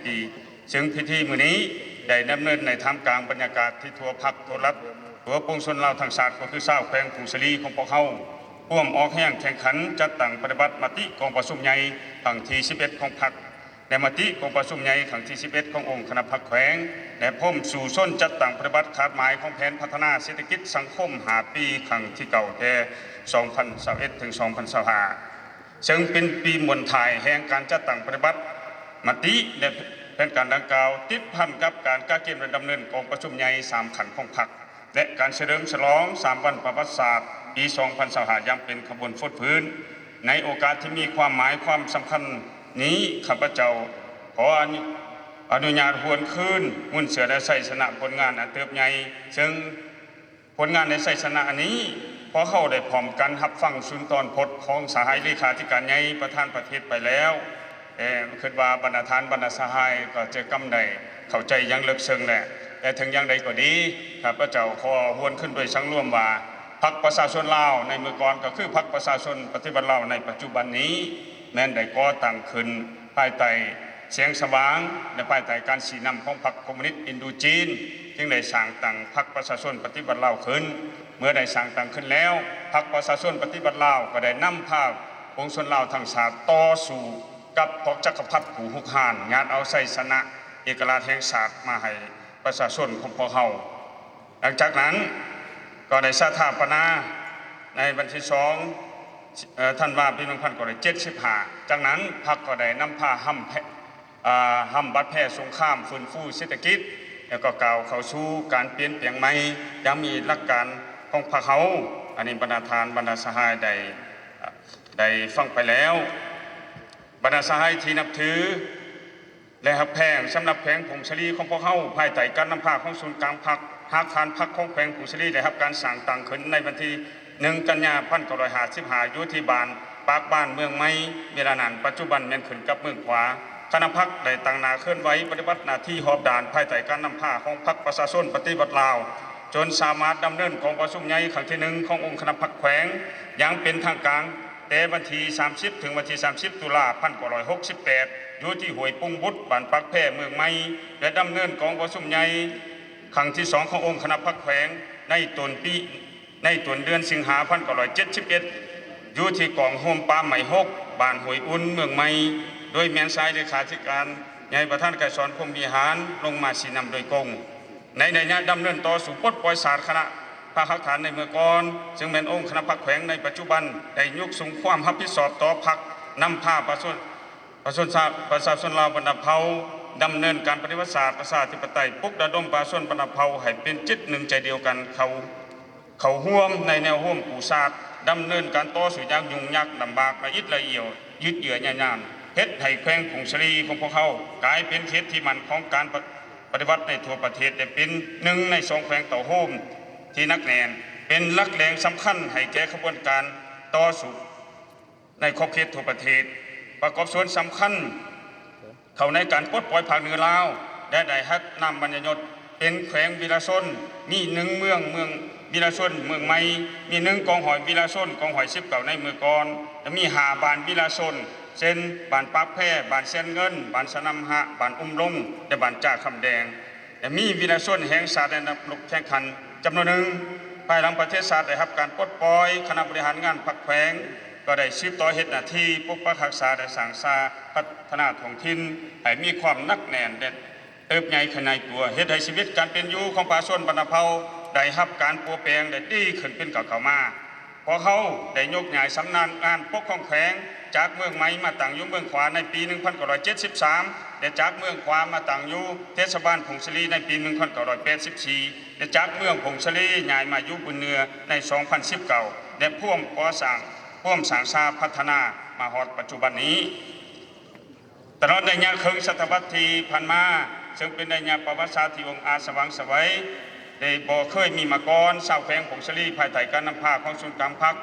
ปีซึ่งพิธีมื้อนี้ได้ดำเนินในท่ามกลางบรรยากาศที่ทั่วภาคทั่วรัฐตัวปวงชนลาวทั้งชาติก็คือชาวแขวงผงสลีของพวกเขาร่วมออกแห่งแข่งขันจัดตั้งปฏิบัติมติกองประชุมใหญ่ครั้งที่11ของพรรคและมติกองประชุมใหญ่ครั้งที่11ขององค์คณะพรรคแขวงและพร้อมสู่ส้นจัดตั้งปฏิบัติขาดหมายของแผนพัฒนาเศรษฐกิจสังคม5 ปีครั้งที่เก่าแก่2021ถึง2025ซึ่งเป็นปีมวลถ่ายแห่งการจัดตั้งปฏิบัติมติและแผนการดังกล่าวติดพันกับการก้าวเกณฑ์และดำเนินกองประชุมใหญ่3ขันของพรรคและการเฉลิมฉลอง3วันประวัติศาสตร์ปี2025ยังเป็นขบวนฟดพื้นในโอกาสที่มีความหมายความสำคัญนี้ข้าพเจ้าขออนุญาตหวนคืนมุ่นเสือและใส่ชนะผลงานอันเติบใหญ่ซึ่งผลงานในใส่ชนะนี้พอเข้าได้พร้อมกันรับฟังสุนทรพจน์ของสหายเลขาธิการใหญ่ประธานประเทศไปแล้วคิดว่าบรรณาธิการบรรณาสหายก็จะกำได้เข้าใจยังลึกซึ้งแหละแต่ถึงยังใดก็ดีข้าพเจ้าขอหวนขึ้นโดยสังร่วมว่าพรรคประชาชนลาวในเมื่อก่อนก็คือพรรคประชาชนปฏิบัติลาวในปัจจุบันนี้แม้นได้ก่อตั้งขึ้นภายใต้เสียงสว่างและภายใต้การชี้นำของพรรคคอมมิวนิสต์อินโดจีนจึงได้สร้างตั้งพรรคประชาชนปฏิบัติลาวขึ้นเมื่อได้สร้างตั้งขึ้นแล้วพรรคประชาชนปฏิบัติลาวก็ได้นำพาปวงชนลาวทั้งชาติต่อสู้กับพวกจักรพรรดิผู้หุกหานงานเอาชัยชนะเอกราชแห่งชาติมาให้ประชาชนของพวกเขาหลังจากนั้นก็ได้สถาปนาในวันที่2 ธันวาคมปี 1975จากนั้นพรรคก็ได้นำพาห้ำบัดแพร่สงครามฟื้นฟูเศรษฐกิจแล้วก็กล่าวเข้าสู่การเปลี่ยนแปลงใหม่ยังมีหลักการของพรรคเขาอันนี้บรรณาธิการบรรณาสหายได้ฟังไปแล้วบรรณาสหายที่นับถือและหับแพงสำหรับแขวงผงสลีของพวกเขาภายใต้การนำพาของศูนย์กลางพรรคหากฐานพรรคของแขวงผงสลีได้รับการสั่งตั้งขึ้นในวันที่1 กันยายน 1955อยู่ที่บ้านปากบ้านเมืองไม้เวลานั้นปัจจุบันแม่นขึ้นกับเมืองขวาคณะพรรคได้ตั้งหน้าเคลื่อนไหวปฏิบัติหน้าที่หอบด่านภายใต้การนำพาของพรรคประชาชนปฏิบัติลาวจนสามารถดำเนินกองประชุมใหญ่ครั้งที่1ขององค์คณะพรรคแขวงยังเป็นทางการแต่วันที่30 ถึงวันที่30 ตุลาคม 1968อยู่ที่ห้วยปุงบุตรบ้านปักแพร่เมืองไม้และดำเนินกองประชุมใหญ่ครั้งที่2ขององค์คณะพรรคแขวงในต้นเดือนสิงหาคม 1971อยู่ที่กองโฮมปาล์มไหมฮกบ้านห้วยอุ่นเมืองไม้โดยแม่นสายเลขาธิการใหญ่ประธานไกรสอนพรหมวิหารลงมาชี้นำโดยกงในนัยยะดำเนินต่อสู่ปลดปล่อยศาสตร์คณะพระคักฐานในเมื่อก่อนซึ่งเป็นองค์คณะพรรคแขวงในปัจจุบันได้ยกสูงความรับผิดชอบต่อพรรคนำพาประชาชนลาวบรรดาเผ่าดำเนินการปฏิวัติศาสตร์ประชาธิปไตยปลุกระดมประชาชนบรรดาเผ่าให้เป็นจิตหนึ่งใจเดียวกันเขาร่วมในแนวร่วมปูศาสตร์ดำเนินการต่อสู้อย่างยุ่งยากลำบากละเอียดละเอียดยืดเยื้อยาวนเฮ็ดให้แขวงผงสลีของพวกเขากลายเป็นเขตที่มันของการปฏิวัติในทั่วประเทศได้เป็น1 ใน 2แขวงต่อโฮมที่นักแน่นเป็นหลักแหล่งสำคัญให้แก่ขบวนการต่อสู้ในขอบเขตทั่วประเทศประกอบส่วนสำคัญเข้าในการปลดปล่อยภาคเหนือลาวและได้ฮักนำบรรยศเป็นแขวงวีรชนมี1 เมืองวีรชนเมืองใหม่มี1 กองหอยวีรชนกองหอย19ในเมืองก่อนและมี5 บ้านวีรชนเช่นบ้านปักแพร่บ้านเส้นเงินบ้านสนำหะบ้านอุ้มลงและบ้านจ่าคำแดงและมีวีรชนแห่งศาสตร์ในระดับแข่งขันจำนวนหนึ่งภายหลังประเทศชาติได้รับการปลดปล่อยคณะบริหารงานพรรคแขวงก็ได้สืบต่อเฮ็ดหน้าที่ปกปักรักษาและสร้างสรรค์พัฒนาท้องถิ่นให้มีความหนักแน่นและเติบใหญ่ขึ้นในตัวเฮ็ดให้ชีวิตการเป็นอยู่ของประชาชนบรรดาเผ่าได้รับการเปลี่ยนแปลงได้ดีขึ้นเป็นเก่ามาพอเขาได้ยกย้ายสำนักงานปกครองแขวงจากเมืองไม้มาตั้งอยู่เมืองขวาในปี 1973และจากเมืองขวามาตั้งอยู่เทศบาลผงสลีในปี 1984และจากเมืองผงสลีย้ายมาอยู่บุญเนือใน 2019และพ่วงก่อสร้างชาติพัฒนามาฮอดปัจจุบันนี้ตลอดระยะครึ่งศตวรรษที่ผ่านมาซึ่งเป็นระยะประวัติศาสตร์ที่องค์อาจสว่างไสวได้บ่เคยมีมาก่อนชาวแขวงผงสลีภายใต้การนำพาของศูนย์กลางพรรค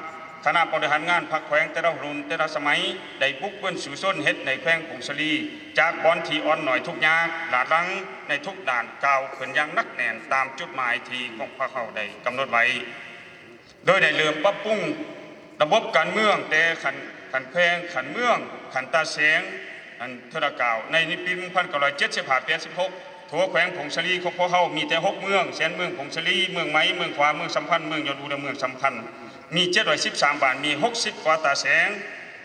คณะบริหารงานพรรคแขวงแต่ละรุ่นแต่ละสมัยได้บุกเบิ้นสู่ส้นเฮ็ดในแขวงผงสลีจากบอนที่อ่อนหน่อยทุกยากหลาดลังในทุกด่านก้าวขึ้นอย่างนักแน่นตามจุดหมายที่ของพรรคเขาได้กำหนดไว้โดยได้เริ่มปรับปรุงระบบการเมืองแต่ขันแขวงขันเมืองขันตาเสียง อันเทระกาวในปี1975-86ทั่วแขวงผงสลีของพวกเขามีแต่6เมืองเช่นเมืองผงสลีเมืองไม้เมืองขวาเมืองสัมพันธ์เมืองยอดอุดมเมืองสัมพันธ์มี713บ้านมี60กว่าตาแสง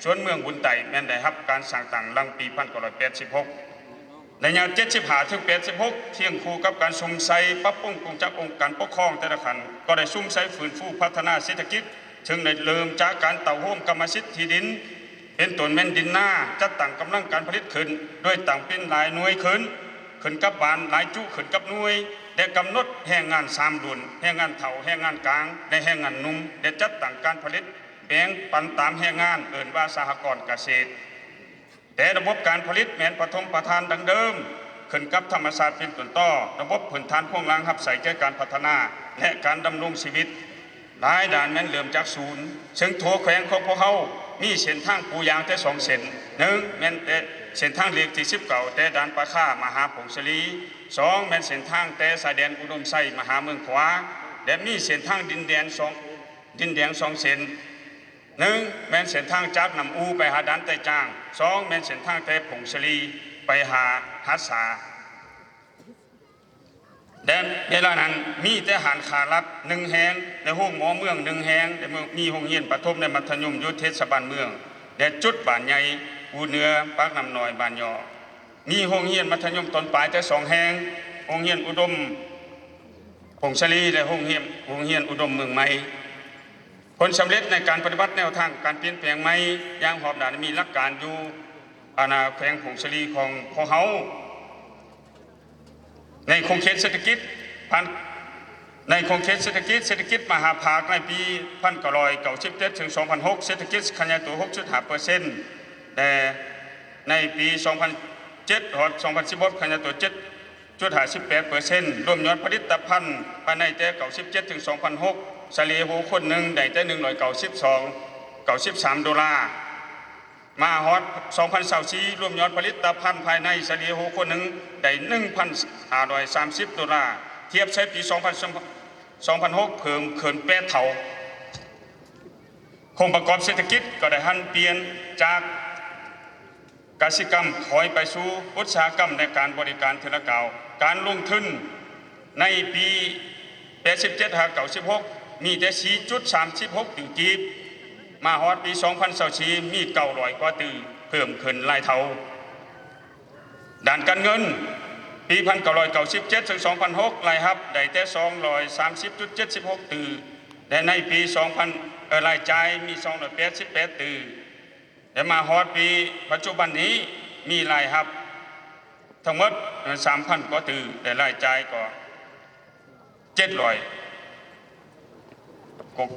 ส่วนเมืองบุญไต่แม่นได้รับการสร้างต่างหลังปี1986ในยาม75-86เที่ยงคู่กับการซุ่มใส่ปรับปรุงจากองค์การปกครองแต่ละขันก็ได้ซุ่มใส่ฟื้นฟูพัฒนาเศรษฐกิจถึงได้เริ่มจากการเต่าโฮมกรรมสิทธิ์ที่ดินเป็นต้นแม่นดินหน้าจัดตั้งกำลังการผลิตขึ้นด้วยตั้งเป็นหลายหน่วยขึ้นกับบ้านหลายจุขึ้นกับหน่วยได้กำหนดแรงงาน3รุ่นแรงงานเฒ่าแรงงานกลางและแรงงานหนุ่มได้จัดตั้งการผลิตแบ่งปันตามแรงงานเอิ่นว่าสหกรณ์เกษตรแต่ระบบการผลิตแม้นปฐมประธานดังเดิมขึ้นกับธรรมศาสตร์เป็นต้นต่อระบบพื้นฐานพ่วงรางรับใส่แก่การพัฒนาและการดำรงชีวิตหลายด่านแม้นเริ่มจากศูนย์ซึ่งทั่วแขวงของพวกเขามีเส้นทางปูยางแต่2เส้น1แม้นแต่เส้นทางเลียกที่19แต่ด่านปะค่ามาหาผงสลี2แม้นเส้นทางแต่สายแดนอุดมไซมาหาเมืองขวาและมีเส้นทางดินแดง2เส้น1แม้นเส้นทางจากนำอูไปหาด่านไต่จ้าง2แม้นเส้นทางแต่ผงสลีไปหาฮัสสาแดนเวลานั้นมีแต่หารขารัด1แห่งในห้องหมอเมือง1แห่งแต่มีโรงเรียนประถมในมัธยมยุทธเทศบาลเมืองและจุดบ้านใหญ่อูเหนือปากน้ำน้อยบ้านยอมีโรงเรียนมัธยมต้นปลายแต่2แห่งโรงเรียนอุดมผงสลีและโรงเรียนอุดมเมืองใหม่ผลสำเร็จในการปฏิบัติแนวทางการเปลี่ยนแปลงใหม่อย่างหอบด่านมีหลักการอยู่อาณาแขวงผงสลีของพวกเขาในโครงเขตเศรษฐกิจมหาภาคในปี1997ถึง2006เศรษฐกิจขยายตัว 6.5% แต่ในปี2007ถึง2016ขยายตัว 7.58% รวมยอดผลิตภัณฑ์ภายในแต่97ถึง2006เฉลี่ยหัวคนหนึ่งได้แต่$193มาฮอต2024รวมยอดผลิตภัณฑ์ภายในเฉลี่ยหัวคนหนึ่งได้$1,530เทียบใช้ปี2006เพิ่มขึ้น8เท่าองค์ประกอบเศรษฐกิจก็ได้หันเปลี่ยนจากกสิกรรมถอยไปสู่อุตสาหกรรมในการบริการเทเลกาวการลงทุนในปี87-96มีแต่ 4.36 ตึกกีบมาฮอดปี2024มี900กว่าตึกเพิ่มขึ้นหลายเท่าด้านการเงินปี1997ถึง2006รายรับได้แต่230.76 ตึกและในปีรายจ่ายมี288ตึกและมาฮอดปีปัจจุบันนี้มีรายรับทั้งหมด 3,000 กว่าตึกแต่รายจ่ายก็700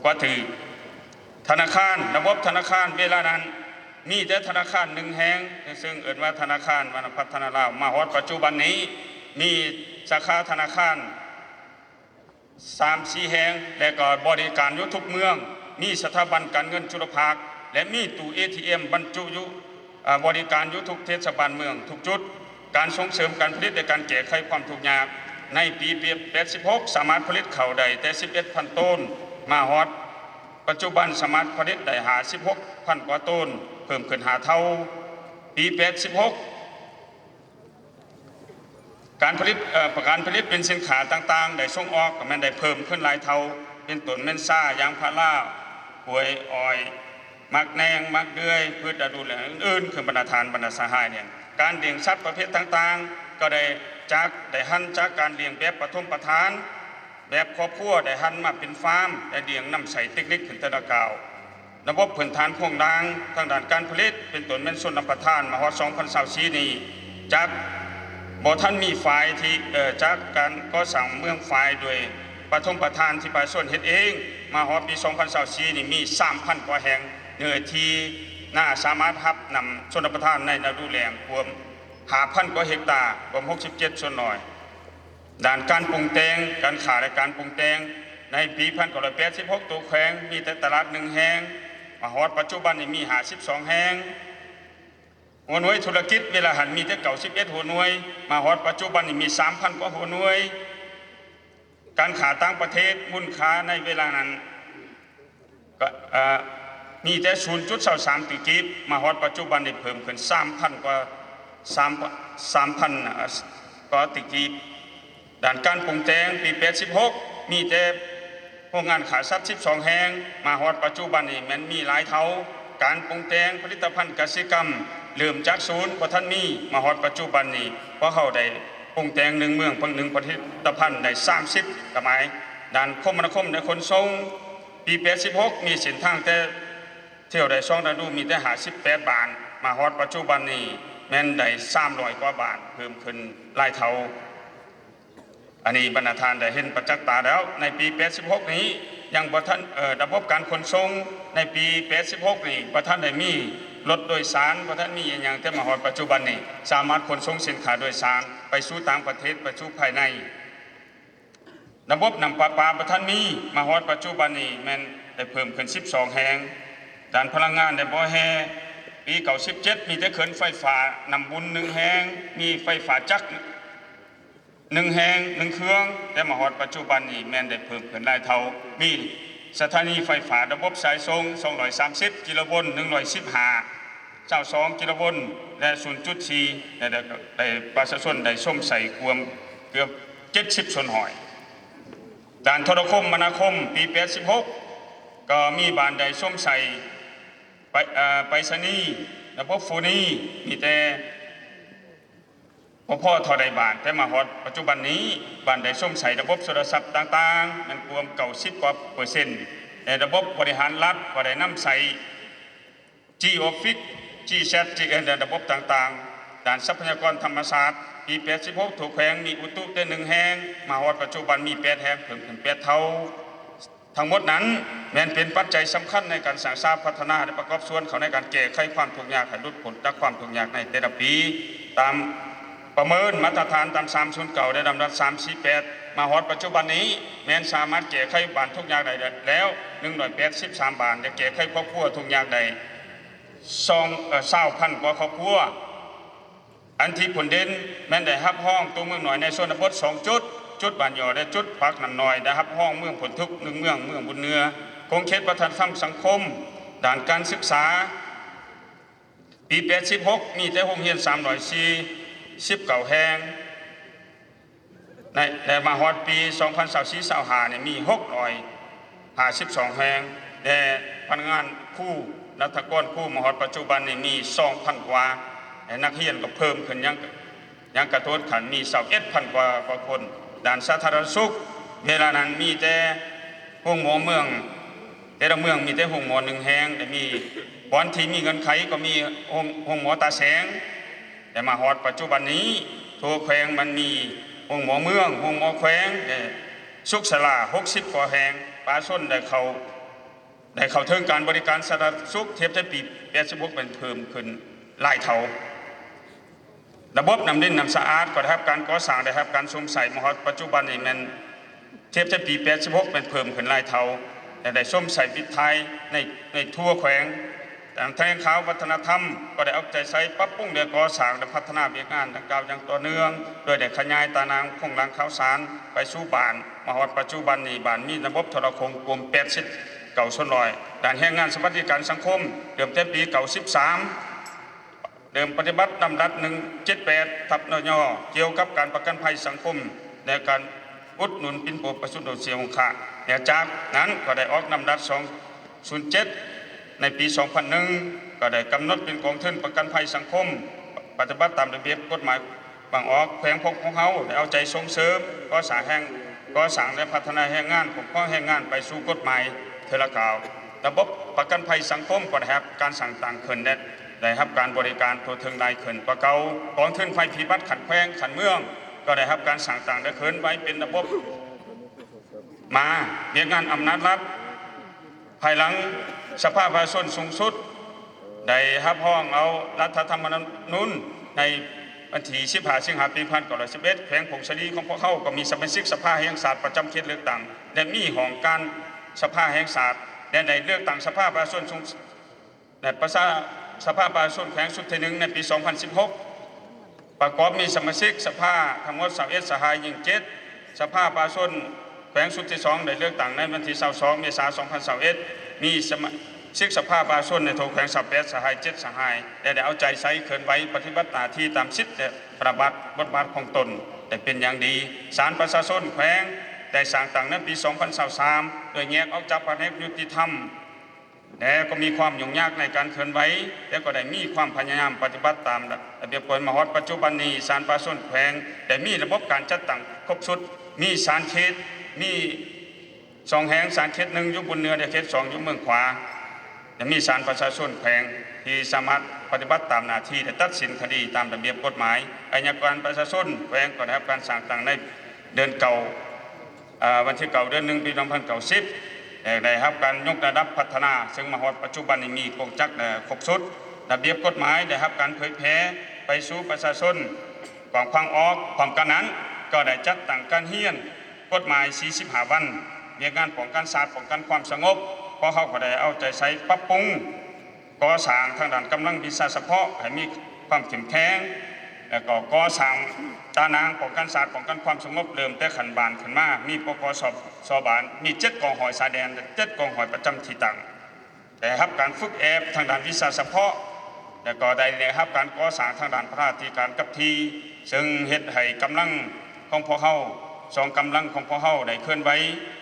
กว่าตึกธนาคารระบบธนาคารเวลานั้นมีแต่ธนาคาร1แห่งซึ่งเอ่ยว่าธนาคารวรรณพัฒนาลาวมาฮอดปัจจุบันนี้มีสาขาธนาคาร 3-4 แห่งและก็บริการอยู่ทุกเมืองมีสถาบันการเงินจุลภาคและมีตู้ ATM บรรจุอยู่บริการอยู่ทุกเทศบาลเมืองทุกจุดการส่งเสริมการผลิตและการแก้ไขความทุกข์ยากในปี86สามารถผลิตข้าวได้แต่ 11,000 ต้นมาฮอดปัจจุบันสามารถผลิตได้56,000 กว่าต้นเพิ่มขึ้น5เท่าปี86การผลิตเป็นสินค้าต่างๆได้ส่งออกก็แม่นได้เพิ่มขึ้นหลายเท่าเป็นต้นแม่นซ่ายางพาราหวยอ้อยมักแนงมักเดือยพืชฤดูแล้งอื่นๆคือบรรณาทานบรรณาสหายเนี่ยการเลี้ยงสัตว์ประเภทต่างๆก็ได้หันจากการเลี้ยงแบบปฐมประทานแบบครอบครัวได้หันมาเป็นฟาร์มได้เลี้ยงน้ำใสเล็กๆขึ้นแต่ละกาวระบบพื้นฐานพ่วงรางทางด้านการผลิตเป็นต้นแม่นส่วนรับประทานมาฮอด2024นี้จากบ่ท่านมีฝ่ายที่จากการก่อสร้างเมืองฝ่ายโดยปฐมประทานที่ประชาชนเฮ็ดเองมาฮอดปี2024นี่มี 3,000 กว่าแห่งเนื้อที่น่าสามารถรับนำชนประทานในฤดูแล้งรวม 5,000 กว่าเฮกตาร์รวม67ส่วนน้อยด้านการปรุงแต่งการขายและการปรุงแต่งในปี1986ตัวแขวงมีแต่ตลาด1แห่งมาฮอดปัจจุบันนี้มี52แห่งหัวหน่วยธุรกิจเวลาหันมีแต่91หัวหน่วยมาฮอดปัจจุบันนี้มี 3,000 กว่าหัวหน่วยการค้าต่างประเทศมูลค่าในเวลานั้นก็มีแต่ 0.23 ตึกกีบมาฮอดปัจจุบันนี้เพิ่มขึ้น 3,000 กว่า 3,000ก็ติกีด้านการปรุงแต่งปี86มีแต่โรงงานขาสัตว์12แห่งมาฮอดปัจจุบันนี้มันมีหลายเท่าการปรุงแต่งผลิตภัณฑ์เกษตรกรรมเริ่มจากศูนย์บ่ทันมีมาฮอดปัจจุบันนี้เพราะเขาได้ปรุงแต่ง1เมือง1ผลิตภัณฑ์ได้30ก็หมายด้านคมนาคมในขนส่งปี86มีเส้นทางแต่เที่ยวได้2ฤดูมีแต่58บาทมาฮอดปัจจุบันนี้แม่นได้300กว่าบาทเพิ่มขึ้นหลายเท่าอันนี้บรรณาทานได้เห็นประจักษ์ตาแล้วในปี86นี้ยังบ่ทันระบบการขนส่งในปี86นี่บ่ทันได้มีรถโดยสารบ่ทันมีอย่างแต่มาฮอดปัจจุบันนี้สามารถขนส่งสินค้าโดยสารไปสู่ต่างประเทศไปสู่ภายในระบบน้ำประปาบ่ทันมีมาฮอดปัจจุบันนี้แม่นได้เพิ่มขึ้น12แห่งด้านพลังงานได้บ่แห่ปี97มีแต่เขื่อนไฟฟ้านำบุญ1แห่งมีไฟฟ้าจักร1แห่ง1เครื่องแต่มาฮอดปัจจุบันนี้แม่นได้เพิ่มขึ้นหลายเท่ามีสถานีไฟฟ้าระบบสายส่ง230กิโลโวลต์115 22กิโลโวลต์และ 0.4 ได้ประชาชนได้ส้มใส่รวมเกือบ70ส่วนหอยด้านโทรคมนาคมปี86ก็มีบ้านได้ส้มใส่ไปรษณีย์ระบบโฟนีมีแต่พ่อทอได้บาทแต่มาฮอดปัจจุบันนี้บ้านได้ส้มใส่ระบบโทรศัพท์ต่างๆมันรวม90กว่าเปอร์เซ็นต์ในระบบบริหารรัฐก็ได้นำใส่ G-Office G-Chat GN ระบบต่างๆด้านทรัพยากรธรรมศาสตร์ปี86ถูกแขวงมีอุตุแต่1แห่งมาฮอดปัจจุบันมี8แห่งเพิ่มขึ้น8เท่าทั้งหมดนั้นแม้นเป็นปัจจัยสำคัญในการสร้างสรรค์พัฒนาและประกอบส่วนเขาในการแก้ไขความทุกข์ยากให้ลดผลจากความทุกข์ยากในแต่ละปีตามประเมินมาตรฐานตาม309ได้ลำดับ348มาฮอดปัจจุบันนี้แม้นสามารถแก้ไขบ้านทุกข์ยากได้แล้ว183บ้านจะแก้ไขครอบครัวทุกข์ยากได้20,000กว่าครอบครัวอันที่ผลเด่นแม้นได้ฮับห้องตัวเมืองหน่อยในส่วนบท2จุดบ้านยอได้จุดพักน้ำน้อยได้ฮับห้องเมืองผลทุก1เมืองบุญเนือคงเขตวัฒนธรรมสังคมด้านการศึกษาปี86มีแต่โรงเรียน319แห่งในมาฮอดปี2024-25เนี่ยมี652แห่งแต่พนักงานครูนักกรครูมาฮอดปัจจุบันนี่มี 2,000 กว่านักเรียนก็เพิ่มขึ้นยังกระโดดขันมี21,000 กว่าคนด้านสาธารณสุขเวลานั้นมีแต่โรงหมอเมืองแต่ละเมืองมีแต่โรงหมอ1แห่งแต่มีบอนที่มีเงินไขก็มีโรงหมอตาแสงแต่มาฮอดปัจจุบันนี้ทั่วแขวงมันมีโรงหมอเมืองโรงหมอแขวงสุขศาลา60กว่าแห่งประชาชนได้เข้าถึงการบริการสาธารณสุขเทียบกับปี86เป็นเพิ่มขึ้นหลายเท่าระบบน้ำดินน้ำสะอาดก็ได้รับการก่อสร้างได้รับการสวมใส่มาฮอดปัจจุบันนี้มันเทียบกับปี86เป็นเพิ่มขึ้นหลายเท่าแต่ได้สวมใส่ปิดไทยในทั่วแขวงแต่ทางข่าววัฒนธรรมก็ได้เอาใจใส่ปรับปรุงและก่อสร้างและพัฒนาเวียกงานดังกล่าวอย่างต่อเนื่องโดยได้ขยายตารางโครงหลังข่าวสารไปสู่บ้านมาฮอดปัจจุบันนี้บ้านมีระบบโทรคมกลุ่ม89ส่วนร้อยด้านแรงงานสวัสดิการสังคมเดิมแต่ปี93เดิมปฏิบัติลำดับ178ทับนยเกี่ยวกับการประกันภัยสังคมและการอุดหนุนปินโปประสุดโดเสียงค่ะและจากนั้นก็ได้ออกลำดับ207ในปี 2001 ก็ได้กำหนดเป็นกองทุนประกันภัยสังคมปฏิบัติตามระเบียบกฎหมายบางออกแขวงพกของเขาได้เอาใจส่งเสริมก่อสร้างและพัฒนาแรงงานของพ่อแรงงานไปสู่กฎหมายเทเลกาวระบบประกันภัยสังคมก็ได้รับการสั่งต่างขึ้นได้รับการบริการทั่วถึงได้ขึ้นกว่าเก่ากองทุนภัยพิบัติขันแขวงขันเมืองก็ได้รับการสั่งต่างได้ขึ้นไว้เป็นระบบมาเรียกงานอำนาจรัฐภายหลังสภาประชาชนสูงสุดได้รับห้องเอารัฐธรรมนูญในวันที่15 สิงหาคม ปี 1911แขวงผงชลีของพวกเขาก็มีสมาชิกสภาแห่งศาสตร์ประจำเขตเลือกตั้งและมีห้องการสภาแห่งศาสตร์และในเลือกตั้งสภาประชาชนสูงในสภาประชาชนแขวงสุดที่1ในปี 2016ประกอบมีสมาชิกสภาทั้งหมด21สหายหญิง7สภาประชาชนแขวงสุดที่2ได้เลือกตั้งในวันที่22 เมษายน 2021มี ศึกสภาประชาชนในโทแขวงสับแปดสหายเจ็ดสหายได้เอาใจใส่เขินไว้ปฏิบัติหน้าที่ตามสิทธิประบัติบทบาทของตนแต่เป็นอย่างดีศาลประชาชนแขวงได้สร้างตั้งนั้นปี 2023 โดยแยกออกจากแผนกยุติธรรมแต่ก็มีความยุ่งยากในการเคลื่อนไหวแต่ก็ได้มีความพยายามปฏิบัติตามระเบียบกฎหมายปัจจุบันนี้ศาลประชาชนแขวงได้มีระบบการจัดตั้งครบชุดมีศาลเขตมี2 แห่งศาลเขต1อยู่บนเหนือและเขต2อยู่เมืองขวาและมีศาลประชาชนแขวงที่สามารถปฏิบัติตามหน้าที่และตัดสินคดีตามระเบียบกฎหมายอัยการประชาชนแขวงก็ได้รับการสั่งตั้งในเดือนเก่าวันที่เก่าเดือน1 ปี 2090ได้รับการยกระดับพัฒนาซึ่งมาฮอดปัจจุบันนี้มีโครงจักรครบชุดระเบียบกฎหมายได้รับการเผยแพร่ไปสู่ประชาชนกว้างขวางออกพร้อมกันนั้นก็ได้จัดตั้งการเรียนกฎหมาย45 วันเรียนงานป้องกันศาสตร์ป้องกันความสงบเพราะเขาก็ได้เอาใจใส่ปรับปรุงก่อสร้างทางด้านกำลังวิชาเฉพาะให้มีความเข้มแข็งแล้วก็ก่อสร้างตานางป้องกันศาสตร์ป้องกันความสงบเริ่มแต่ขันบานขึ้นมามีปกสบานมี7 กองหอยสายแดน7 กองหอยประจำที่ตั้งแต่รับการฝึกแอบทางด้านวิชาเฉพาะแล้วก็ได้รับการก่อสร้างทางด้านพระราชการกับทีซึ่งเฮ็ดให้กำลังของพวกเขา2 กำลังของพวกเขาได้เคลื่อนไหว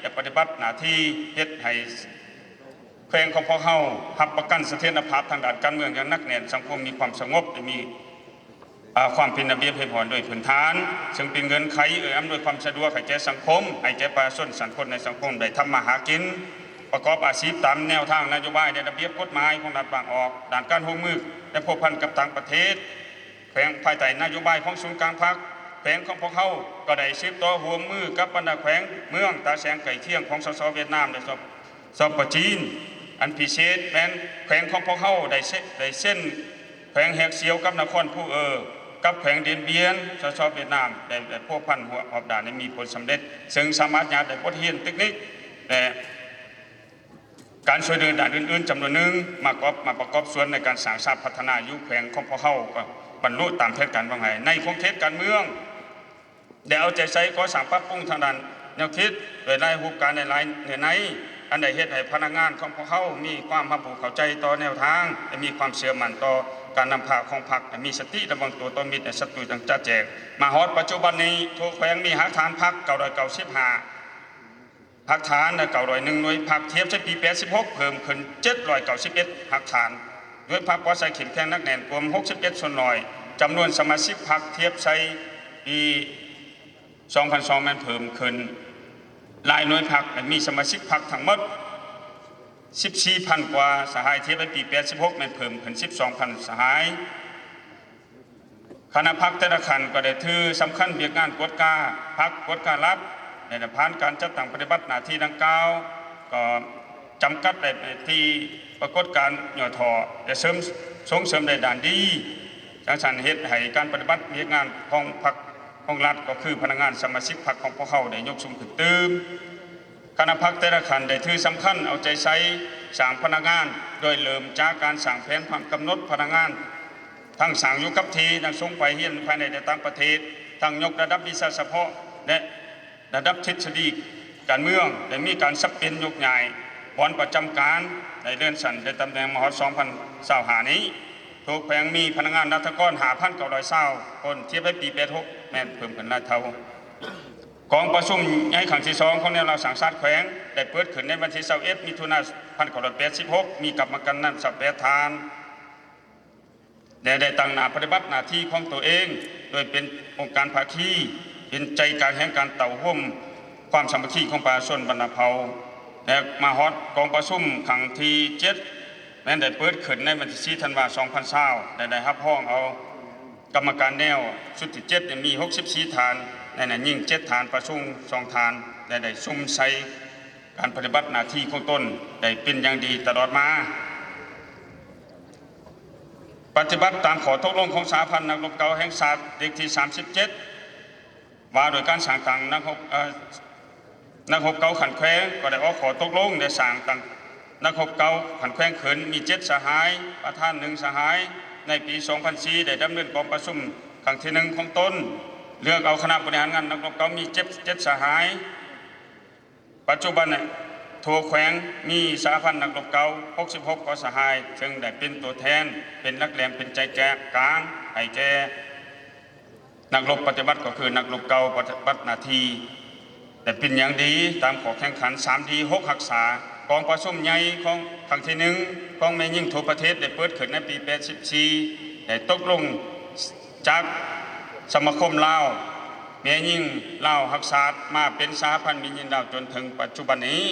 และปฏิบัติหน้าที่เฮ็ดให้แขวงของพวกเขารับประกันเสถียรภาพทางด้านการเมืองอย่างนักแน่นสังคมมีความสงบมีความเป็นระเบียบเรียบร้อยโดยพื้นฐานซึ่งเป็นเงินไขอำนวยความสะดวกให้แก่สังคมให้แก่ประชาชนสังคมในสังคมได้ทำมาหากินประกอบอาชีพตามแนวทางนโยบายในระเบียบกฎหมายของรัฐบาลออกด้านการร่วมมือและพัวพันกับต่างประเทศแขวงภายใต้นโยบายของศูนย์กลางพรรคแขวงของพวกเขาก็ได้สืบต่อร่วมมือกับบรรดาแขวงเมืองตาแสงไก่เที่ยงของสสเวียดนามและสปจีนอันพิเศษแม้นแขวงของพวกเขาได้เส้นแขวงแหกเสียวกับนครผู้กับแขวงเดียนเบียนสสเวียดนามได้พวกพันหัวหอบด่านได้มีผลสำเร็จซึ่งสามารถยาได้บทเรียนเทคนิคแต่การช่วยเหลือด่านอื่นๆจำนวนหนึ่งมาประกอบส่วนในการสร้างสรรค์พัฒนายุคแขวงของพวกเขาก็บรรลุตามแผนการวางไว้ในโครงเทศการเมืองได้เอาใจใส่ก่อสร้างปรับปรุงทางด้านแนวคิดโดยรายรูปการในรายในอันใดเหตุให้พนักงานของพวกเขามีความรับรู้เข้าใจต่อแนวทางและมีความเชื่อมั่นต่อการนำพาของพรรคมีสติระวังตัวต่อมิตรและศัตรูต่างจัดแจกมาฮอดปัจจุบันนี้ทุกแขวงมีหาฐานพรรค995พรรคฐานและ901หน่วยพรรคเทียบใช้ปี86เพิ่มขึ้น791พรรคฐานด้วยพรรคว่าใส่เข็มแข็งนักแน่นรวม61ส่วนหน่อยจำนวนสมาชิกพรรคเทียบใช้ปี2002มันเพิ่มขึ้นหลายหน่วยพรรคมีสมาชิกพรรคทั้งหมด14,000 กว่าสหายเทียบไปปี86มันเพิ่มขึ้น 12,000 สหายคณะพรรคแต่ละขันก็ได้ถือสำคัญเบียกงานกฎกาพรรคกฎการรับในผ่านการจัดตั้งปฏิบัติหน้าที่ดังกล่าวก็จำกัดในที่ปรากฏการย่อท่อและส่งเสริมในด้านดีจังสันเหตุให้การปฏิบัติเบียกงานของพรรคของรัฐก็คือพนักงานสมาชิกพรรคของพวกเขาได้ยกสูงขึ้นตื่มคณะพรรคแต่ละขันได้ถือสำคัญเอาใจใส่สร้างพนักงานโดยเริ่มจากการสร้างแผนความกำหนดพนักงานทั้งสร้างอยู่กับทีทั้งส่งไปเรียนภายในและต่างประเทศทั้งยกระดับวิชาเฉพาะและระดับทฤษฎีการเมืองได้มีการสับเปลี่ยนยกย้ายบอนประจำการในเดือนสันในตำแหน่งมห2025นี้ทุกแขวงมีพนักงานรัฐกร5,920 คนเทียบไปปี86แม่นเพิ่มขึ้นหลายเท่ากองประชุมใหญ่ครั้งที่2ของแนวเราสังสรรค์แขวงได้เปิดขึ้นในวันที่21 มิถุนายน 1986มีกรรมการนำสับแปดทานได้ตั้งหน้าปฏิบัติหน้าที่ของตัวเองโดยเป็นองค์การภาคีเป็นใจกลางแห่งการเต่าห่มความสามัคคีของประชาชนบรรณเผ่าและมาฮอดกองประชุมครั้งที่7แม้ได้เปิดขึ้นในวันที่4 ธันวาคม 2020ได้รับห้องเอากรรมการแนวชุดที่7มี64ฐานในนั้นยิ่ง7ฐานประชุม2ฐานได้ซุ่มใส่การปฏิบัติหน้าที่ของตนได้เป็นอย่างดีตลอดมาปฏิบัติตามข้อตกลงของสหพันธ์นักรบเก่าแห่งชาติเลขที่37ว่าโดยการสร้างตั้งนักรบเก่าขันแขวงก็ได้ออกข้อตกลงได้สร้างตั้งนักรบเก่าขันแขวงเขินมี7สหายประธาน1สหายในปี 2004ได้ดำเนินกองประชุมครั้งที่1ของตนเลือกเอาคณะบริหารงานนักรบเก่ามี7สหายปัจจุบัน ทั่วแขวงมีสหพันธ์นักรบเก่า66กสหายซึ่งได้เป็นตัวแทนเป็นนักแหลมเป็นใจแก่กลางให้แก่นักรบปฏิบัติก็คือนักรบเก่าปฏิบัติหน้าที่แต่เป็นอย่างดีตามขอแข่งขัน3ดี6รักษากองประชุมใหญ่ของครั้งที่1ของแม่ยิ่งทั่วประเทศได้เปิดขึ้นในปี84ได้ตกลงจากสมาคมลาวแม่ยิ่งลาวรักษามาเป็นสหพันธ์แม่ยิ่งลาวจนถึงปัจจุบันนี้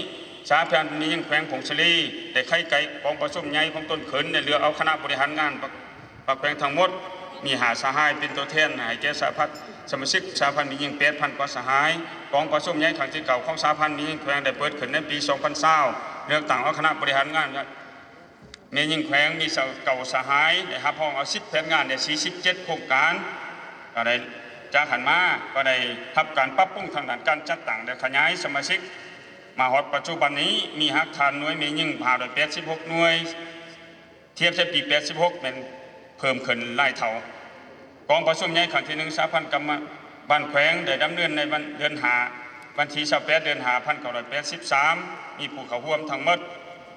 สหพันธ์แม่ยิ่งแขวงผงสะลีได้ไข่ไก่กองประชุมใหญ่ของต้นขืนได้เหลือเอาคณะบริหารงานปักแขวงทั้งหมดมีหาสหายเป็นตัวแทนให้แก่สหพันธ์สมาชิกสหพันธ์แม่ยิ่ง8,000 กว่าสหายกองประชุมใหญ่ครั้งที่เก่าของสหพันธ์แม่ยิ่งแขวงได้เปิดขึ้นในปี2020เลือกตั้งเอาคณะบริหารงานแม่ยิ่งแขวงมีเก่าสหายได้รับห้องเอา10แผนงานได้47โครงการก็ได้จากขันมาก็ได้ทับการปรับปรุงทางด้านการจัดตั้งและขยายสมาชิกมาฮอดปัจจุบันนี้มีหักฐานหน่วยแม่ยิ่งผ่าโดย86หน่วยเทียบใช้ปี86เป็นเพิ่มขึ้นหลายเท่ากองประชุมใหญ่ครั้งที่1สหพันธ์กรรมบ้านแขวงได้ดำเนินในเดือนวันที่28เดือน1983มีผู้เข้าร่วมทั้งหมด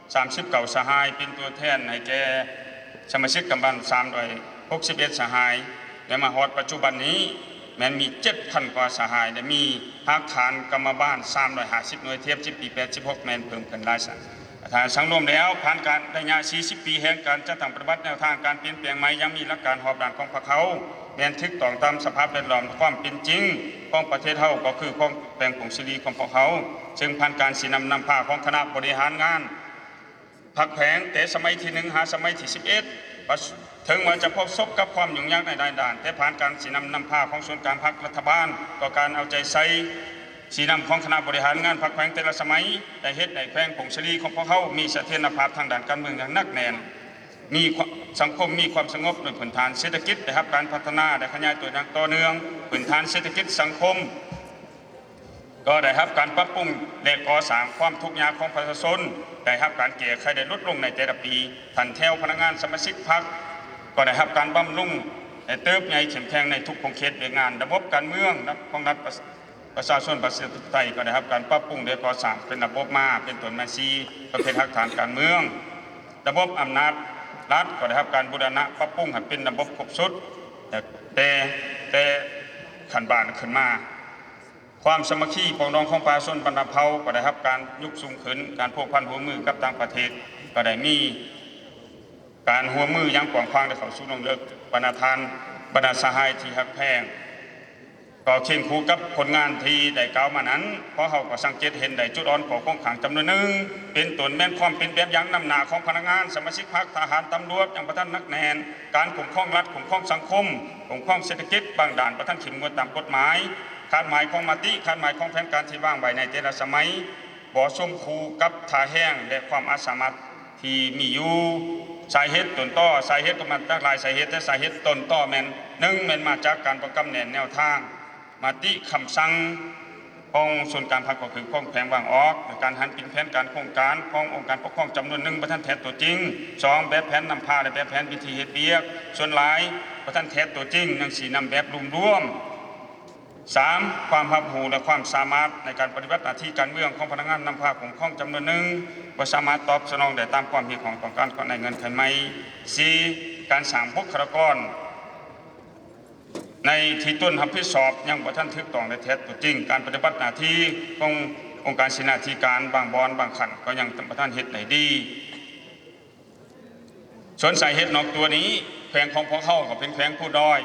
39สหายเป็นตัวแทนให้แก่สมาชิกกรรมบ้าน361สหายและมาฮอดปัจจุบันนี้แม้มี 7,000 กว่าสหายและมีหักฐานกรรมบ้าน350หน่วยเทียบ10ปี86แม้นเพิ่มขึ้นหลายสักทางสังรวมแล้วผ่านการระยะ40ปีแห่งการจัดตั้งปฏิบัติแนวทางการเปลี่ยนแปลงใหม่ยังมีหลักการหอบด่านของพรรคเขาแม้นทึกต้องตามสภาพแวดล้อมความเป็นจริงของประเทศเฮาก็คือของแปลงผงศิรีของพวกเขาซึ่งผ่านการสีนำพาของคณะบริหารงานพรรคแผงแต่สมัยที่1หาสมัยที่11ถึงว่าจะพบซบกับความยุ่งยากในด่านแต่ผ่านการสีนำพาของส่วนกลางพรรครัฐบาลต่อการเอาใจใส่สีนำของคณะบริหารงานพรรคแขวงแต่ละสมัยได้เฮ็ดในแขวงผงสะลีของพวกเขามีเสถียรภาพทางด้านการเมืองอย่างหนักแน่นมีสังคมมีความสงบโดยพื้นฐานเศรษฐกิจได้รับการพัฒนาได้ขยายตัวอย่างต่อเนื่องพื้นฐานเศรษฐกิจสังคมก็ได้รับการปรับปรุงและก่อสร้างความทุกข์ยากของประชาชนได้รับการแก้ไขได้ลดลงในแต่ละปีทันแถวพนักงานสมาชิกพรรคก็ได้รับการบำรุงและเติบใหญ่เข้มแข็งในทุกของเขตเวียงานระบบการเมืองของรัฐประชาชนประชาธิปไตยก็ได้รับการปรับปรุงโดยก่อสร้างเป็นระบบมาเป็นต้นมาซีประเภทหักฐานการเมืองระบบอำนาจรัฐก็ได้รับการบูรณะปรับปรุงให้เป็นระบบครบสุดแต่ขันบานขึ้นมาความสมัคคีปองดองของประชาชนบรรดาเผ่าก็ได้รับการยุกสูงขึ้นการพวกพันหัวมือกับต่างประเทศก็ได้มีการหัวมือยังกว้างขวางได้เข้าสู่ลงเลิกบรรดาสหายที่หักแพงก็เคียงคู่กับผลงานที่ได้กล่าวมานั้นเพราะเขาก็สังเกตเห็นได้จุดอ่อนของกองขังจำนวนหนึ่งเป็นต้นแม่นความเป็นแบบอย่างนำหน้าของพนักงานสมาชิกพรรคทหารตำรวจอย่างประท่านนักแนนการคุ้มครองรัฐคุ้มครองสังคมคุ้มครองเศรษฐกิจบางด่านประท่านขิมงวดตามกฎหมายคาดหมายของมติคาดหมายของแผนการที่วางไว้ในแต่ละสมัยบ่สมคู่กับท่าแห้งและความอาสามารถที่มีอยู่สาเหตุต้นต่อสาเหตุก็มันจากหลายสาเหตุแต่สาเหตุต้นต่อแม่น1แม่นมาจากการประกำแนนแนวทางมติคำสั่งของส่วนการพรรคก็คือของแผงวางออกการหันปินแผนการโครงการขององค์การปกครองจำนวน1ประท่านแทนตัวจริง2แบบแผนนำพาและแบบแผนวิธีเหตุเบียกส่วนหลายประท่านแทนตัวจริงยังสีนำแบบรวม3ความรับรู้และความสามารถในการปฏิบัติหน้าที่การเมืองของพนักงานนำพาของข้องจำนวน1ว่าสามารถตอบสนองได้ตามความเห็นของต้องการในเงินไขไหม4การสั่งบุคลากรในที่ต้นรับผิดชอบยังบ่ท่านทึกต้องในแท้ตัวจริงการปฏิบัติหน้าที่ขององค์การศินาธิการบางบอนบางขันก็ยังบ่ท่านเฮ็ดได้ดีส่วนสาเหตุนอกตัวนี้แขวงของพวกเขาก็เป็นแขวงผู้ด้อย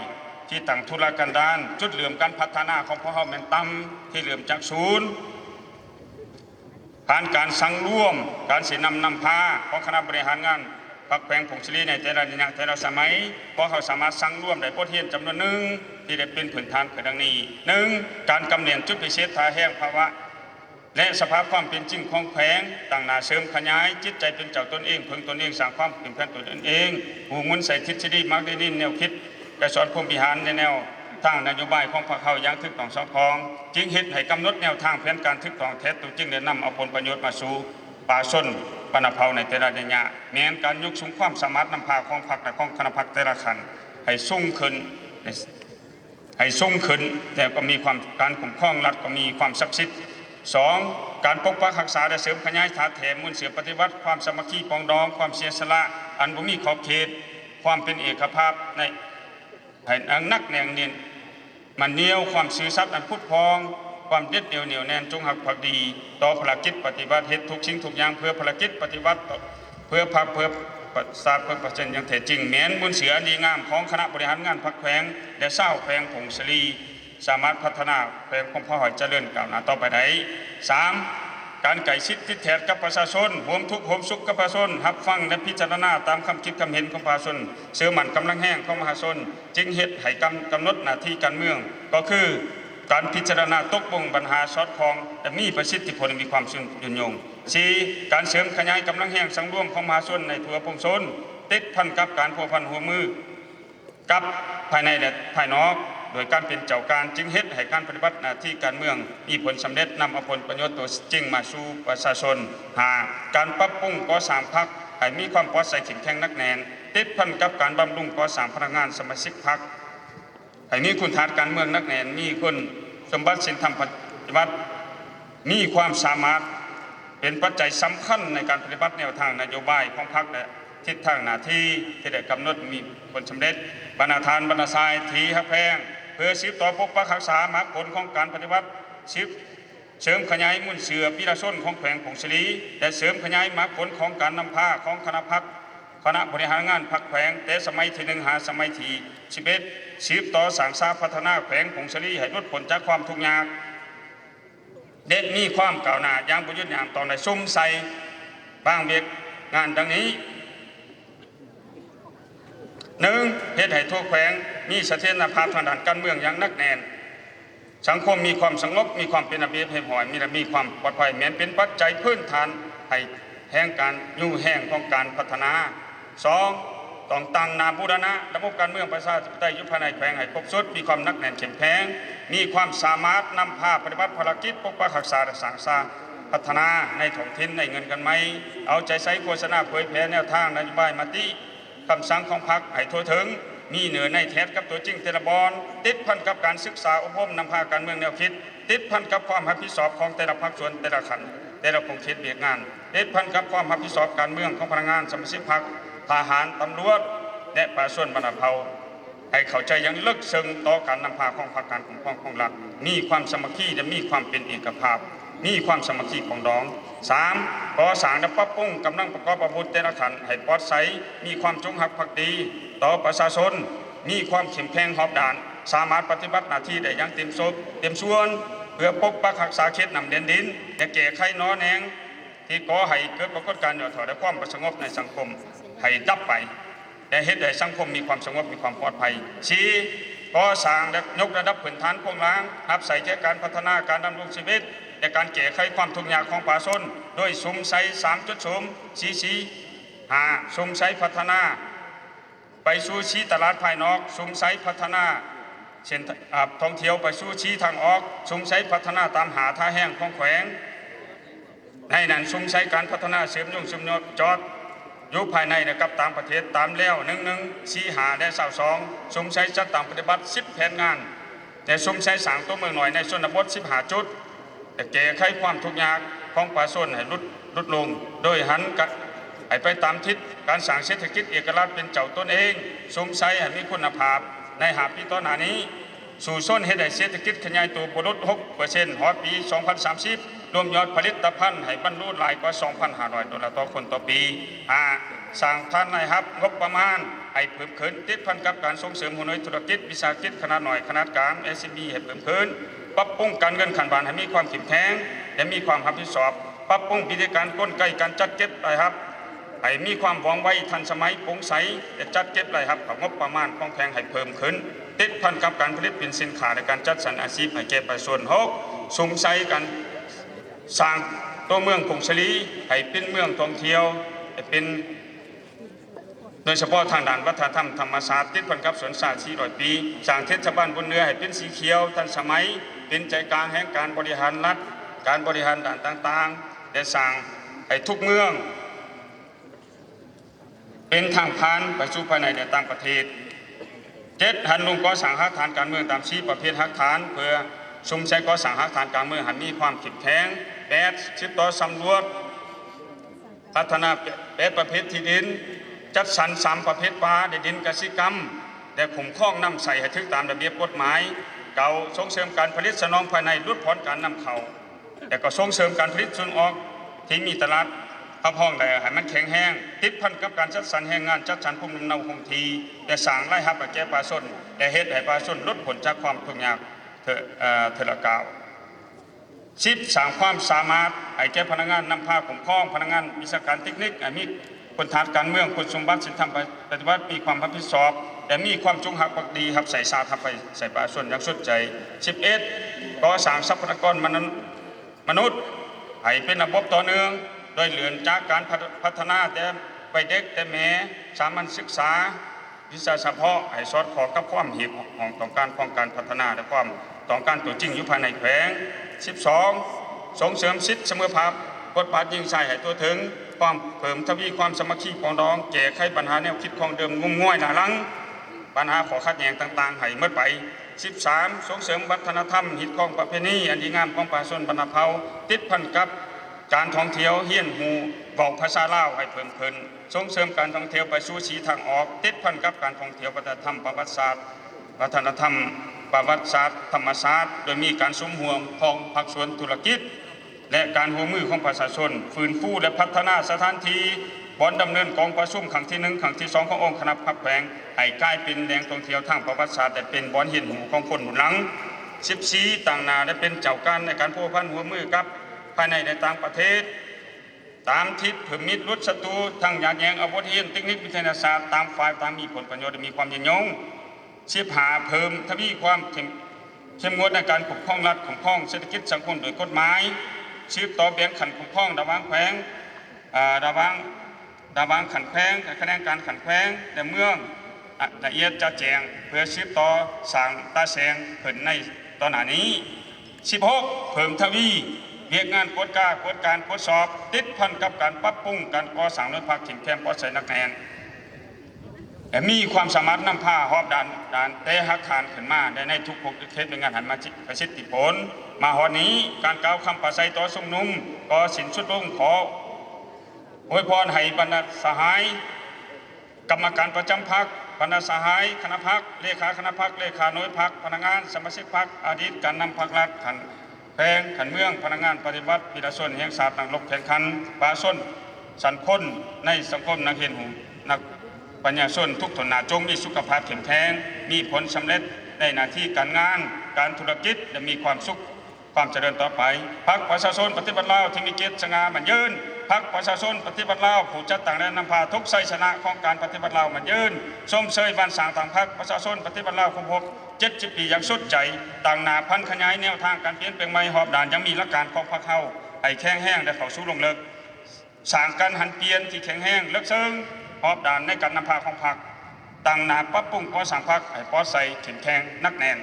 ที่ตั้งธุรกันดารจุดเหลื่อมการพัฒนาของพวกเขาแม่นต่ำที่เหลื่อมจากศูนย์ผ่านการสั่งร่วมการสินำพาของคณะบริหารงานพรรคแขวงผงสะลีในแต่ละอย่างแต่ละสมัยเพราะเขาสามารถสั่งร่วมได้บทเรียนจำนวนหนึ่งที่ได้เป็นพื้นฐานคือดังนี้1การกำเนิดจุดพิเศษท่าแห้งภาวะและสภาพความเป็นจริงของแขวงต่างหน้าเสริมขยายจิตใจเป็นเจ้าตนเองพึงตนเองสร้างความเป็นแผ่นตนเองหูมุนใส่ทฤษฎีมาร์กเดนินแนวคิดและสอนผู้บริหารในแนวทางนโยบายของพรรคเขาอย่างถูกต้องสอดคล้องจึงเห็นให้กำหนดแนวทางแผนการถูกต้องแท้ตัวจึงได้นำเอาผลประโยชน์มาสู่ป่าชนบรรณาเผ่าในแต่ละระยะแม้นการยกสูงความสามารถนำพาของพรรคและของคณะพรรคแต่ละขันให้สูงขึ้นแต่ก็มีความการคุ้มครองรัฐก็มีความศักดิ์สิทธิ์ 2. การปกปักรักษาและเสริมขยายถาแถมมวลเสือปฏิวัติความสามัคคีปองดองความเสียสละอันบ่มีขอบเขตความเป็นเอกภาพในให้นักแนงเนียนมันเหนียวความซื่อสัตย์อันพุทธพองความเด็ดเดี่ยวเหนียวแน่นจงหักภักดีต่อภารกิจปฏิบัติเฮ็ดทุกสิ่งทุกอย่างเพื่อภารกิจปฏิบัติเพื่อพักเพื่อประสาทเพื่อประเจนอย่างแท้จริงแม้นมวลเสืออันดีงามของคณะบริหารงานพรรคแขวงและเศร้าแขวงผงสลีสามารถพัฒนาแขวงของพ่อหอยเจริญก้าวหน้าต่อไปได้ 3. การไก่ชิดทิศแถดกับประชาชนห่วมทุกข์ห่วมสุขกับประชาชนรับฟังและพิจารณาตามคำคิดคำเห็นของประชาชนเสื่อมันกำลังแห้งของมหาชนจึงเหตุให้กำหนดหน้าที่การเมืองก็คือการพิจารณาตกลงปัญหาสอดคล้องและมีประสิทธิผลมีความยืนยง 4. การเสริมขยายกำลังแห่งสังรวมของมหาชนในทั่วปวงชนติดพันกับการพัวพันหัวมือกับภายในและภายนอกโดยการเป็นเจ้าการจึงเฮ็ดให้การปฏิบัติหน้าที่การเมืองมีผลสำเร็จนำเอาผลประโยชน์ตัวจริงมาสู่ประชาชน 5. การปรับปรุงก่อสร้างพรรคให้มีความปลอดภัยเข้มแข็งนักแน่นติดพันกับการบำรุงก่อสร้างพนักงานสมาชิกพรรคให้มีคุณฐานการเมืองนักแน่นมีคุณสมบัติสินธรรมปฏิบัติมีความสามารถเป็นปัจจัยสำคัญในการปฏิบัติแนวทางนโยบายของพรรคและทิศทางหน้าที่ที่ได้กำหนดมีผลสำเร็จบรรณาทานบรรณาทรายทีฮักแพงเพื่อสืบต่อปกปักรักษามรรคผลของการปฏิบัติสืบเสริมขยายมุ่นเสือพิรชนของแขวงผงสลีและเสริมขยายมรรคผลของการนำพาของคณะพรรคคณะบริหารงานพรรคแขวงแต่สมัยที่1หาสมัยที่11สืบต่อสร้างสร้างพัฒนาแขวงผงสลีให้ลดผลจากความทุกข์ยากเด็ดมีความก้าวหน้าอย่างประยุทธ์อย่างตอนในซุ่มใส่บางเบียกงานดังนี้ 1. เหตุให้ทั่วแขวงมีเสถียรภาพทางด้านการเมืองอย่างนักแน่นสังคมมีความสงบมีความเป็นระเบียบเรียบร้อยมีความปลอดภัยแม้นเป็นปัจจัยพื้นฐานให้แห่งการอยู่แห่งของการพัฒนา 2. ต้องตั้งนาบูรณะระบบการเมืองประชาธิปไตยยุคภายในแขวงให้ครบสุดมีความนักแน่นเข้มแข็งมีความสามารถนำพาปฏิบัติภารกิจปกปักรักษาและสร้างสรรค์พัฒนาในท้องถิ่นในเงินกันไหมเอาใจใส่โฆษณาเผยแพร่แนวทางนโยบายมติคำสั่งของพรรคให้ทั่วถึงมีเหนือในแท้กับตัวจริงแต่ละบอนติดพันกับการศึกษาอบรมนำพาการเมืองแนวคิดติดพันกับความรับผิดชอบของแต่ละภาคส่วนแต่ละขันแต่ละองค์เขตเบียกงานติดพันกับความรับผิดชอบการเมืองของพนักงานสมาชิกพรรคทหารตำรวจและประชาชนบรรดาเผ่าให้เข้าใจอย่างลึกซึ้งต่อการนำพาของพรรคการปกครองของรัฐมีความสามัคคีและมีความเป็นเอกภาพมีความสามัคคีของดอง 3. ก่อสร้างและปรับปรุงกำลังประกอบอาวุธแต่ละขันให้ปลอดภัยมีความจงรักภักดีต่อประชาชนมีความเข้มแข็งหอบด่านสามารถปฏิบัติหน้าที่ได้อย่างเต็มส่วนเพื่อปกปักรักษาเขตนำแดนดินและแก้ไขน้อแนงที่ก่อให้เกิดปรากฏการณ์ย่อถอยและความสงบในสังคมให้ดับไปและเหตุให้สังคมมีความสงบมีความปลอดภัย 4. ก่อสร้างและยกระดับพื้นฐานโครงสร้างรับใส่แก่การพัฒนาการดำรงชีวิตและการแก้ไขความทุกข์ยากของประชาชนโดยสุ่มใส่ 3.0 สุ่มใส่พัฒนาไปสู่ชี้ตลาดภายนอกสุ่มใส่พัฒนาเช่นท่องเที่ยวไปสู่ชี้ทางออกสุ่มใส่พัฒนาตามหาท่าแห้งของแขวงในนั้นสุ่มใส่การพัฒนาเสริมยงเสริมยอดจอดอยู่ภายในนะครับตามประเทศตามแล้ว1145และ22สุ่มใส่จัดตามปฏิบัติ10แผนงานแต่สุ่มใส่สร้างตัวเมืองหน่อยในชนบท15จุดแต่แก้ไขความทุกข์ยากของประชาชนให้ลดลงโดยหันให้ไปตามทิศการสร้างเศรษฐกิจเอกราชเป็นเจ้าตนเองสุ่มใส่ให้มีคุณภาพในหาปีต่อหน้านี้สู่ส้นให้ได้เศรษฐกิจขยายตัวลด 6% ฮอดปี 2030 รวมยอดผลิตภัณฑ์ให้บรรลุหลายกว่า $2,500 ต่อคนต่อปี 5. สร้างฐานรายรับงบประมาณให้เพิ่มขึ้นติดพันกับการส่งเสริมหัวหน้าธุรกิจวิสาหกิจขนาดหน่อยขนาดกลาง SME ให้เพิ่มขึ้นปรับปรุงการเงินขันบานให้มีความเข้มแข็งและมีความรับผิดชอบปรับปรุงวิธีการกลไกการจัดเก็บรายรับให้มีความว่องไวทันสมัยโปร่งใสและจัดเก็บรายรับของงบประมาณของแพงให้เพิ่มขึ้นติดพันกับการผลิตเป็นสินค้าและการจัดสรรอาชีพให้แก่ประชาชน 6. สุ่มใส่กันสร้างตัวเมืองผงสลีให้เป็นเมืองท่องเที่ยวให้เป็นโดยเฉพาะทางด้านวัฒนธรรมธรรมศาสตร์ติดพันกับสวนสัตว์400 ปีสร้างเทศบาลบนเรือให้เป็นสีเขียวทันสมัยเป็นใจกลางแห่งการบริหารรัฐการบริหารด่านต่างๆและสร้างให้ทุกเมืองเป็นทางผ่านไปสู่ภายในและต่างประเทศ 7. หันลงก่อสร้างหักฐานการเมืองตามชี้ประเภทหักฐานเพื่อ ชุมใช้ก่อสร้างหาฐานกลางเมืองหันมีความเข้มแข็ง80ต่อสำรวจพัฒนา8ประเภทที่ดินจัดสรร3ประเภทป่าในดินกสิกรรมและคุ้มครองนำใส่ให้ถึงตามระเบียบกฎหมายเก่าส่งเสริมการผลิตสนองภายในลดผ่อนการนำเข้าแต่ก็ส่งเสริมการผลิตส่งออกที่มีตลาดพะพ้องได้ให้มันแข็งแรงติดพันกับการจัดสรรแรงงานจัดสรรภูมิลำเนาคงที่และสร้างรายรับให้แก่ประชาชนและเฮ็ดให้ประชาชนลดผลจากความทุกข์ยากเทละกาว10สร้างความสามารถให้แก่พนักงานนำพาคุ้มครองพนักงานวิชาการเทคนิคมีคนทางการเมืองคนสมบัติสินธรรมปฏิบัติมีความรับผิดชอบและมีความจงรักภักดีครับใส่ชาติไปใส่ประชาชนอย่างสุดใจ11ก่อสร้างทรัพยากรมนุษย์ให้เป็นระบบต่อเนื่องโดยเหลือจากการพัฒนาแต่ไปเด็กแต่แม่สามัญศึกษาวิชาเฉพาะให้สอดคล้องกับความเห็นของต้องการของการพัฒนาและความต้องการตัวจริงอยู่ภายในแขวง12ส่งเสริมสิทธิเสมอภาคบทบาทยิ่งใส่ให้ตัวถึงความเพิ่มทวีความสามัคคีปองดองแก้ไขปัญหาแนวคิดของเดิมงุ่มง่อยหนาลังปัญหาขอขัดแย้งต่างๆให้เมื่อไป13ส่งเสริมวัฒนธรรมหิตของประเพณีอันดีงามของประชาชนบรรพเผ่าติดพันกับการท่องเที่ยวเฮียนหูเว้าภาษาลาวให้เพิ่มขึ้นส่งเสริมการท่องเที่ยวไปสู่สีทางออกติดพันกับการท่องเที่ยววัฒนธรรมประวัติศาสตร์วัฒนธรรมประวัติศาสตร์ธรรมศาสตร์โดยมีการสมห่วงของภาคส่วนธุรกิจและการร่วมมือของประชาชนฟื้นฟูและพัฒนาสถานที่บ่อนดำเนินกองประชุมครั้งที่1ครั้งที่2ขององค์คณะพักแขวงให้กลายเป็นแหล่งท่องเที่ยวทางประวัติศาสตร์และเป็นบ่อนเฮียนหูของคนรุ่นหลัง14ต่างหน้าได้เป็นเจ้าการในการพัวพันร่วมมือกับภายในและต่างประเทศตามทิศเพื่อมิตรลดศัตรูทั้งยาแยงอาวุธเฮียนเทคนิควิทยาศาสตร์ตามฝ่ายตามมีผลประโยชน์และมีความยิ่งยง15เพิ่มทวีความเข้มงวดในการปกครองรัฐคุ้มครองเศรษฐกิจสังคมโดยกฎหมายต่อแบ่งขันคุ้มครองระหว่างแขวงระหว่างขันแขวงคะแนนการขันแขวงและเมืองละเอียดจะแจงเพื่อต่อสร้างตาแสงเพิ่นในตอนนี้16เพิ่มทวีเรียกงานกวดการตรวจสอบติดพันกับการปรับปรุงการก่อสร้างรถพักถิ่นแคมป์ปอใส่นักแนนแต่มีความสามารถนำผ้าหอบด่านเตะหักฐานขึ้นมาได้ในทุกเคสเป็นงานหันมาประสิทธิผลมาหอนี้การกล่าวคำปราศัยต่อชุมนุมก็สินสุดลงขออวยพรให้บรรดาสหายกรรมการประจำพรรคบรรดาสหายคณะพรรคเลขาคณะพรรคเลขาหน่วยพรรคพนักงานสมาชิกพรรคอดีตการนำพรรครัฐขันแพงขันเมืองพนักงานปฏิบัติวิรชนแห่งศาสตร์นักรบแข่งขันปราชนสันคนในสังคมนักเรียนหูนักปัญญาชนทุกทนหนาจงมีสุขภาพเข้มแข็งมีผลสำเร็จในหน้าที่การงานการธุรกิจและมีความสุขความเจริญต่อไปพรรคประชาชนปฏิบัติลาวที่มีเกียรติสง่ามันยืนพรรคประชาชนปฏิบัติลาวผู้จัดตั้งและนำพาทุกชัยชนะของการปฏิบัติลาวมันยืนส้มเชยวันสางต่างพรรคประชาชนปฏิบัติลาวครบ70 ปีอย่างสุดใจต่างหนาพันขยายแนวทางการเปลี่ยนแปลงใหม่หอบด่านยังมีหลักการของพรรคเฮาให้แข็งแห้งและเข้าสู่ลงเลิกสร้างการหันเปลี่ยนที่แข็งแห้งเลิกเซิงหอบด่านในการนำพาของพรรคต่างหนาปรับปรุงก่อสร้างพรรคให้ปอใส่เข้มแข็งนักแน่น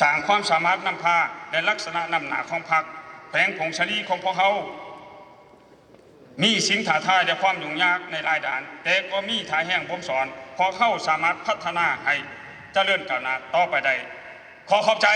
สร้างความสามารถนำพาและลักษณะนำหนาของพรรคแผงผงชลีของพวกเขามีสิ่งท้าทายและความยุ่งยากในหลายด้านแต่ก็มีทายแห้งผมสอนพอเข้าสามารถพัฒนาให้เจริญก้าวหน้าต่อไปได้ขอขอบใจ